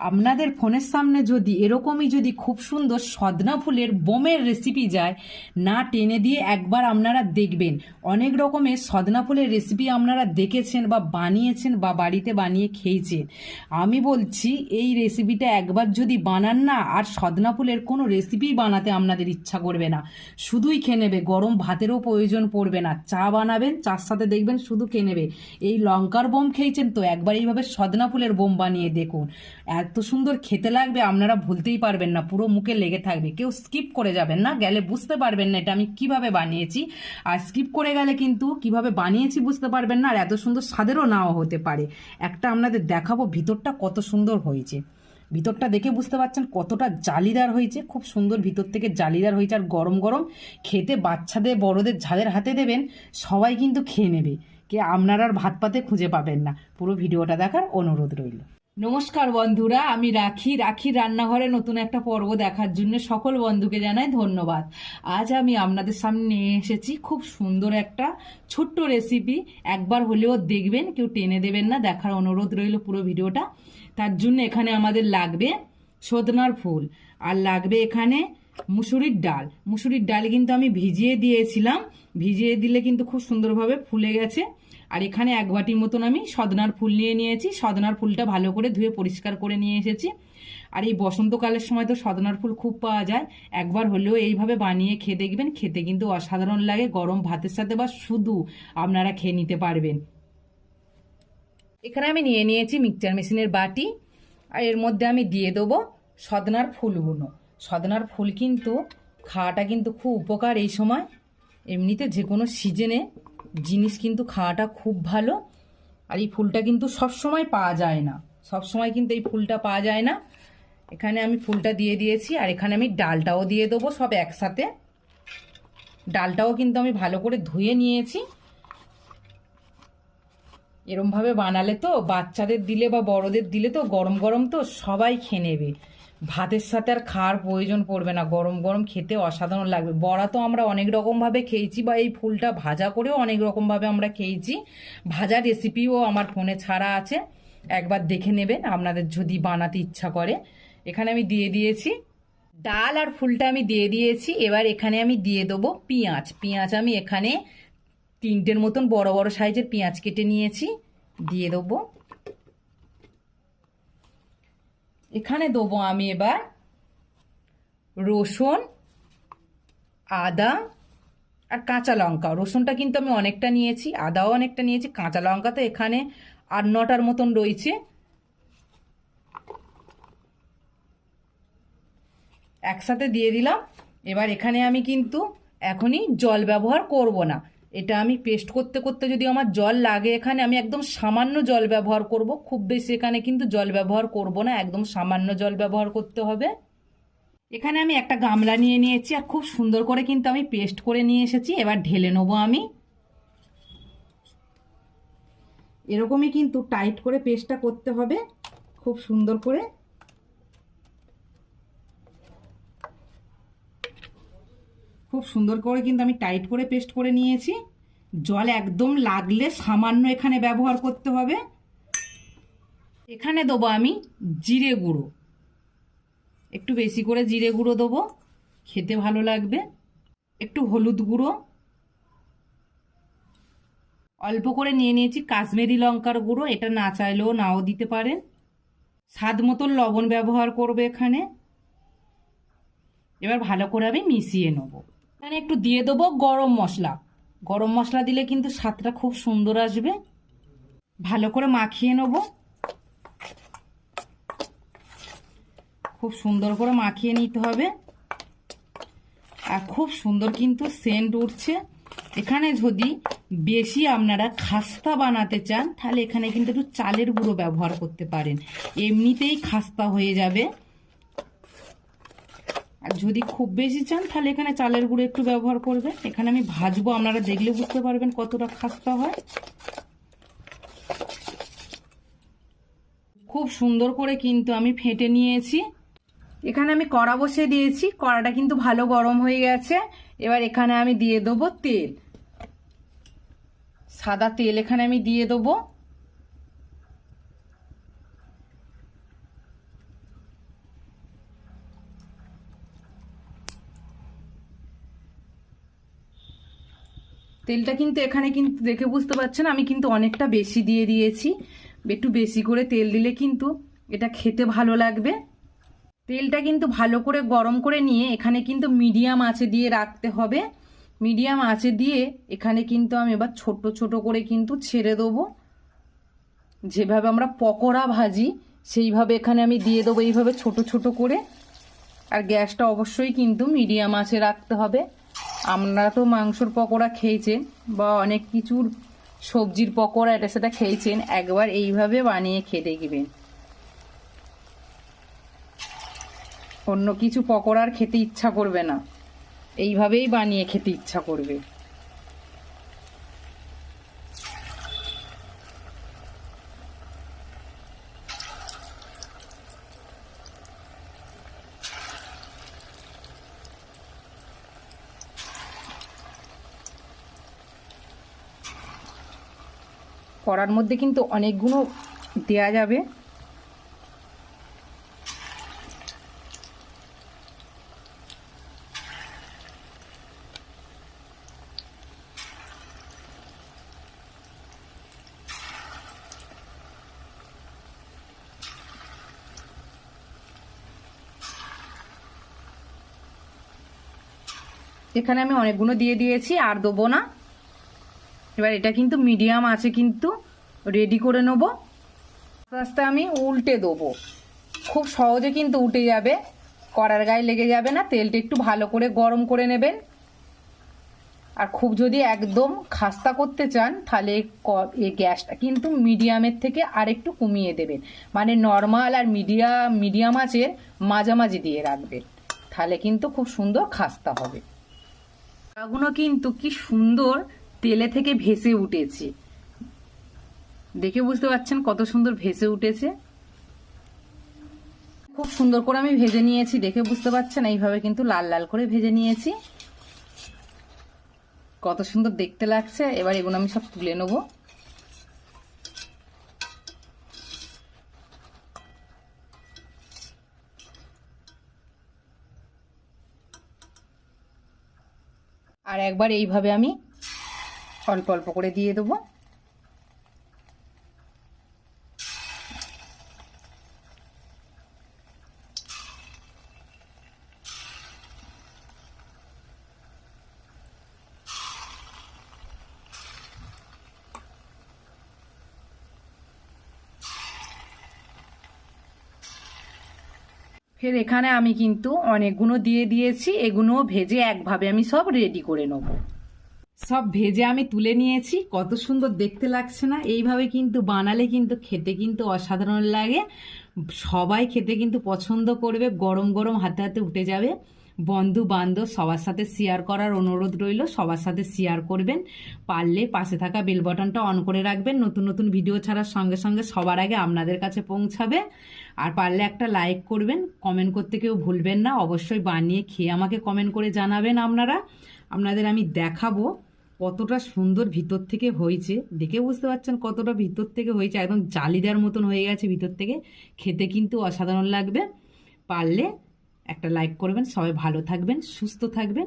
আপনাদের ফোনের সামনে যদি এরকমই যদি খুব সুন্দর সদনা ফুলের বোমের রেসিপি যায়, না টেনে দিয়ে একবার আপনারা দেখবেন। অনেক রকমের সদনা ফুলের রেসিপি আপনারা দেখেছেন বা বানিয়েছেন বা বাড়িতে বানিয়ে খেয়েছেন। আমি বলছি এই রেসিপিটা একবার যদি বানান না, আর সদনা ফুলের কোনো রেসিপি বানাতে আপনাদের ইচ্ছা করবে না, শুধুই খেয়ে নেবে। গরম ভাতেরও প্রয়োজন পড়বে না, চা বানাবেন চার সাথে দেখবেন শুধু খেয়ে নেবে। এই লঙ্কার বোম খেয়েছেন তো, একবার এইভাবে সদনা ফুলের বোম বানিয়ে দেখুন। এত সুন্দর খেতে লাগবে, আপনারা ভুলতেই পারবেন না, পুরো মুখে লেগে থাকবে। কেউ স্কিপ করে যাবেন না, গেলে বুঝতে পারবেন না এটা আমি কিভাবে বানিয়েছি। আর স্কিপ করে গেলে কিন্তু কিভাবে বানিয়েছি বুঝতে পারবেন না, আর এত সুন্দর স্বাদেরও নাও হতে পারে। একটা আপনাদের দেখাবো ভিতরটা কত সুন্দর হয়েছে। ভিতরটা দেখে বুঝতে পারছেন কতটা জালিদার হয়েছে, খুব সুন্দর ভিতর থেকে জালিদার হয়েছে। আর গরম গরম খেতে বাচ্চাদের বড়দের যাদের হাতে দেবেন সবাই কিন্তু খেয়ে নেবে, কে আপনারা আর ভাত পাতে খুঁজে পাবেন না। পুরো ভিডিওটা দেখার অনুরোধ রইল। নমস্কার বন্ধুরা, আমি রাখির রান্নাঘরে নতুন একটা পর্ব দেখার জন্য সকল বন্ধুকে জানাই ধন্যবাদ। আজ আমি আপনাদের সামনে নিয়ে এসেছি খুব সুন্দর একটা ছোট্ট রেসিপি। একবার হলেও দেখবেন, কেউ টেনে দেবেন না, দেখার অনুরোধ রইল পুরো ভিডিওটা। তার জন্য এখানে আমাদের লাগবে সজনার ফুল, আর লাগবে এখানে মুসুরির ডাল। মুসুরির ডাল কিন্তু আমি ভিজিয়ে দিয়েছিলাম, ভিজিয়ে দিলে কিন্তু খুব সুন্দরভাবে ফুলে গেছে। আর এখানে এক বাটির মতন আমি সদনার ফুল নিয়ে নিয়েছি। সদনার ফুলটা ভালো করে ধুয়ে পরিষ্কার করে নিয়ে এসেছি। আর এই বসন্তকালের সময় তো সদনার ফুল খুব পাওয়া যায়, একবার হলেও এইভাবে বানিয়ে খেয়ে দেখবেন, খেতে কিন্তু অসাধারণ লাগে। গরম ভাতের সাথে বা শুধু আপনারা খেয়ে নিতে পারবেন। এখানে আমি নিয়ে নিয়েছি মিক্সচার মেশিনের বাটি, আর এর মধ্যে আমি দিয়ে দেবো সদনার ফুলগুলো। সদনার ফুল কিন্তু খাওয়াটা কিন্তু খুব উপকার এই সময়। এমনিতে যে কোনো সিজনে জিনিস কিন্তু খাওয়াটা খুব ভালো। আর এই ফুলটা কিন্তু সব সময় পাওয়া যায় না, সব সময় কিন্তু এই ফুলটা পাওয়া যায় না। এখানে আমি ফুলটা দিয়ে দিয়েছি, আর এখানে আমি ডালটাও দিয়ে দেবো সব একসাথে। ডালটাও কিন্তু আমি ভালো করে ধুয়ে নিয়েছি। এরমভাবে বানালে তো বাচ্চাদের দিলে বা বড়দের দিলে তো গরম গরম তো সবাই খেয়ে নেবে, ভাতের সাথে আর খাওয়ার প্রয়োজন পড়বে না। গরম গরম খেতে অসাধারণ লাগবে। বড়া তো আমরা অনেক রকমভাবে খেয়েছি, বা এই ফুলটা ভাজা করেও অনেক রকমভাবে আমরা খেয়েছি। ভাজা রেসিপিও আমার ফোনে ছাড়া আছে, একবার দেখে নেবেন আপনাদের যদি বানাতে ইচ্ছা করে। এখানে আমি দিয়ে দিয়েছি ডাল আর ফুলটা আমি দিয়ে দিয়েছি। এবার এখানে আমি দিয়ে দেবো পেঁয়াজ। পেঁয়াজ আমি এখানে 3টের মতন বড় বড় সাইজের পেঁয়াজ কেটে নিয়েছি, দিয়ে দেবো। এখানে দেবো আমি এবার রসুন, আদা আর কাঁচা লঙ্কা। রসুনটা কিন্তু আমি অনেকটা নিয়েছি, আদাও অনেকটা নিয়েছি, কাঁচা লঙ্কা তো এখানে 8-9টার মতন রয়েছে। একসাথে দিয়ে দিলাম। এবার এখানে আমি কিন্তু এখনই জল ব্যবহার করব না, এটা আমি পেস্ট করতে করতে যদি আমার জল লাগে এখানে আমি একদম সামান্য জল ব্যবহার করব, খুব বেশি এখানে কিন্তু জল ব্যবহার করব না, একদম সামান্য জল ব্যবহার করতে হবে। এখানে আমি একটা গামলা নিয়ে নিয়েছি, আর খুব সুন্দর করে কিন্তু আমি পেস্ট করে নিয়ে এসেছি। এবার ঢেলে নেবো আমি। এরকমই কিন্তু টাইট করে পেস্টটা করতে হবে, খুব সুন্দর করে। খুব সুন্দর করে কিন্তু আমি টাইট করে পেস্ট করে নিয়েছি। জল একদম লাগলে সামান্য এখানে ব্যবহার করতে হবে। এখানে দেবো আমি জিরে গুঁড়ো, একটু বেশি করে জিরে গুঁড়ো দেবো, খেতে ভালো লাগবে। একটু হলুদ গুঁড়ো, অল্প করে নিয়ে নিয়েছি কাশ্মীরি লঙ্কার গুঁড়ো, এটা না চাইলেও নাও দিতে পারেন। স্বাদ মতন লবণ ব্যবহার করবে এখানে। এবার ভালো করে আমি মিশিয়ে নেবো। এখানে একটু দিয়ে দেবো গরম মশলা। গরম মশলা দিলে কিন্তু স্বাদটা খুব সুন্দর আসবে। ভালো করে মাখিয়ে নেবো, খুব সুন্দর করে মাখিয়ে নিতে হবে। আর খুব সুন্দর কিন্তু সেন্ট উঠছে। এখানে যদি বেশি আপনারা খাস্তা বানাতে চান তাহলে এখানে কিন্তু একটু চালের গুঁড়ো ব্যবহার করতে পারেন, এমনিতেই খাস্তা হয়ে যাবে। আর যদি খুব বেশি চান তাহলে এখানে চালের গুঁড়ো একটু ব্যবহার করবেন। এখানে আমি ভাজবো, আপনারা দেখলে বুঝতে পারবেন কতটা খাস্তা হয়। খুব সুন্দর করে কিন্তু আমি ফেটে নিয়েছি। এখানে আমি কড়া বসিয়ে দিয়েছি, কড়াটা কিন্তু ভালো গরম হয়ে গেছে। এবার এখানে আমি দিয়ে দেবো তেল, সাদা তেল এখানে আমি দিয়ে দেবো। তেলটা কিন্তু এখানে কিন্তু দেখে বুঝতে পারছেন আমি কিন্তু অনেকটা বেশি দিয়ে দিয়েছি। একটু বেশি করে তেল দিলে কিন্তু এটা খেতে ভালো লাগবে। তেলটা কিন্তু ভালো করে গরম করে নিয়ে এখানে কিন্তু মিডিয়াম আঁচে দিয়ে রাখতে হবে। মিডিয়াম আঁচে দিয়ে এখানে কিন্তু আমি এবার ছোট ছোট করে কিন্তু ছেড়ে দেবো। যেভাবে আমরা পকোড়া ভাজি সেইভাবে এখানে আমি দিয়ে দেবো এইভাবে ছোট ছোট করে। আর গ্যাসটা অবশ্যই কিন্তু মিডিয়াম আঁচে রাখতে হবে। আপনারা তো মাংসর পকোড়া খেয়েছেন বা অনেক কিছুর সবজির পকোড়া এটা সেটা খেয়েছেন, একবার এইভাবে বানিয়ে খেয়ে দেখবেন। অন্য কিছু পকোড়ার খেতে ইচ্ছা করবে না, এইভাবেই বানিয়ে খেতে ইচ্ছা করবে। কড়ার মধ্যে কিন্তু অনেকগুলো দেয়া যাবে। এখানে আমি অনেকগুলো দিয়ে দিয়েছি, আর দেবো না। এবার এটা কিন্তু মিডিয়াম আছে কিন্তু রেডি করে নেবো। আস্তে আস্তে আমি উল্টে দেবো, খুব সহজে কিন্তু উঠে যাবে, কড়ার গায়ে লেগে যাবে না। তেলটা একটু ভালো করে গরম করে নেবেন। আর খুব যদি একদম খাস্তা করতে চান তাহলে এই গ্যাসটা কিন্তু মিডিয়ামের থেকে আর একটু কমিয়ে দেবেন, মানে নর্মাল আর মিডিয়াম আঁচের মাঝামাঝি দিয়ে রাখবেন, তাহলে কিন্তু খুব সুন্দর খাস্তা হবে। এগুলো কিন্তু কি সুন্দর তেলে থেকে ভেসে উঠেছে, দেখে বুঝতে পারছেন কত সুন্দর ভেসে উঠেছে। খুব সুন্দর করে আমি ভেজে নিয়েছি, দেখে বুঝতে পারছেন এইভাবে কিন্তু লাল লাল করে ভেজে নিয়েছি, কত সুন্দর দেখতে লাগছে। এবার এগুলো আমি সব তুলে নেব। আর একবার এইভাবে আমি অল্প অল্প করে দিয়ে দেবো। ফের এখানে আমি কিন্তু অনেকগুলো দিয়ে দিয়েছি, এগুলো ভেজে একভাবে আমি সব রেডি করে নেব। সব ভেজে আমি তুলে নিয়েছি, কত সুন্দর দেখতে লাগছে না? এইভাবে কিন্তু বানালে কিন্তু খেতে কিন্তু অসাধারণ লাগে, সবাই খেতে কিন্তু পছন্দ করবে, গরম গরম হাতে হাতে উঠে যাবে। বন্ধু বান্ধব সবার সাথে শেয়ার করার অনুরোধ রইল, সবার সাথে শেয়ার করবেন, পারলে পাশে থাকা বেল বাটনটা অন করে রাখবেন, নতুন নতুন ভিডিও ছাড়ার সঙ্গে সঙ্গে সবার আগে আপনাদের কাছে পৌঁছাবে। আর পারলে একটা লাইক করবেন, কমেন্ট করতে কেউ ভুলবেন না, অবশ্যই বানিয়ে খেয়ে আমাকে কমেন্ট করে জানাবেন। আপনাদের আমি দেখাবো কতটা সুন্দর ভিতর থেকে হয়েছে, দেখে বুঝতে পারছেন কতটা ভিতর থেকে হয়েছে, একদম জালিদার মতন হয়ে গেছে ভিতর থেকে, খেতে কিন্তু অসাধারণ লাগবে। পারলে একটা লাইক করবেন। সবাই ভালো থাকবেন, সুস্থ থাকবেন।